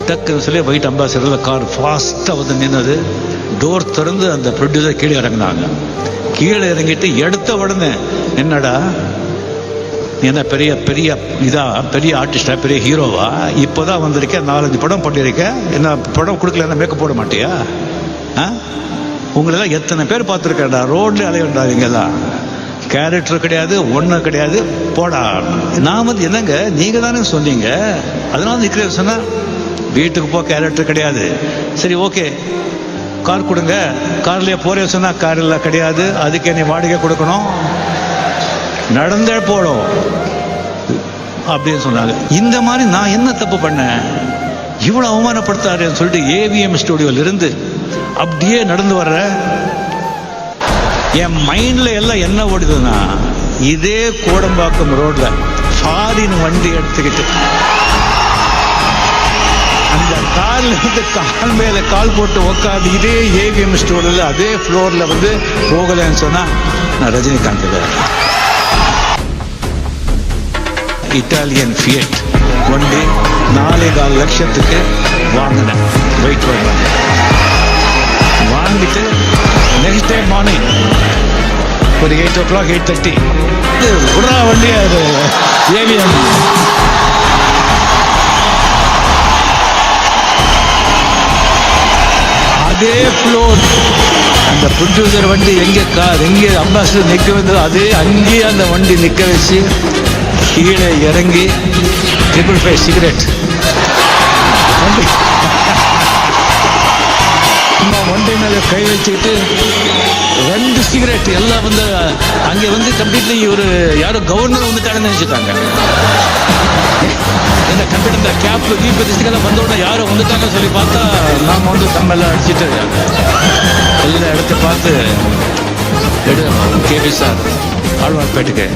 டக்குன்னு சொல்லி white அம்பாசிடரில் car ஃபாஸ்ட்டாக வந்து நின்னது. டோர் திறந்து அந்த ப்ரொடியூசர் கீழே இறங்கினாங்க. கீழே இறங்கிட்டு எடுத்த உடனே, என்னடா நீ என்ன பெரிய பெரிய பெரிய ஆர்டிஸ்டா, பெரிய ஹீரோவா, இப்போதான் வந்திருக்கேன், 4-5 படம் பண்ணியிருக்கேன், என்ன படம் கொடுக்கல மேக்கப் போட மாட்டியா? உங்களெல்லாம் எத்தனை பேர் பார்த்துருக்கேன்டா, ரோட்ல அலையண்டாதீங்கதான், கேரக்டர் கிடையாது, ஒன்றும் கிடையாது, போடா. நான் வந்து என்னங்க நீங்க தானே சொன்னீங்க, அதனால நிற்கிறேன் சொன்னா, வீட்டுக்கு போ, கேரக்டர் கிடையாது. சரி ஓகே, கார் கொடுங்க, கார்லயே போறேன் சொன்னா, காரில் கிடையாது, அதுக்கே நீ வாடகை கொடுக்கணும், நடந்தே போடும் அப்படின்னு சொன்னாங்க. இந்த மாதிரி நான் என்ன தப்பு பண்ணேன், இவ்வளவு அவமானப்படுத்தாருன்னு சொல்லிட்டு ஏவிஎம் ஸ்டுடியோல இருந்து அப்படியே நடந்து வர்ற என் மைண்ட்ல எல்லாம் என்ன ஓடுதுன்னா, இதே கோடம்பாக்கம் ரோட்ல ஃபாரின் வண்டி எடுத்துக்கிட்டு அந்த கார்ல இருந்து கால் மேல கால் போட்டு உட்காந்து இதே ஏவிஎம் ஸ்டோர்ல அதே ஃப்ளோர்ல வந்து போகலன்னு சொன்னா, நான் ரஜினிகாந்த் இட்டாலியன் ஃபியட் வண்டி 4.25 லட்சத்துக்கு வாங்கினேன். வெயிட் வாங்கிட்டு நெக்ஸ்ட் டே மார்னிங் ஒரு 8 o'clock 8:30 உடனே வண்டி அது ஏவிஎம் அதே ஃப்ளோர், அந்த ப்ரொடியூசர் வண்டி எங்கே கார் எங்கே அம்பாசிடர் நிற்க வந்தது, அதே அங்கேயே அந்த வண்டி நிற்க வச்சு கீழே இறங்கி 555 சிகரெட் வண்டி மேலே கை வச்சுக்கிட்டு 2 சிகரெட் எல்லாம் வந்து அங்கே வந்து கம்ப்ளீட்லி ஒரு யாரோ கவர்னர் வந்துட்டாங்கன்னு நினைச்சுட்டாங்க. இந்த கம்ப்யூட்டர் கேப் கீப் திசைக்கெல்லாம் வந்தோடனே யாரும் வந்துட்டாங்கன்னு சொல்லி பார்த்தா, நாம் வந்து தம்மெல்லாம் அடிச்சுட்டு எல்லா இடத்த பார்த்து கேபி சார் ஆழ்வார்பேட்டுக்கு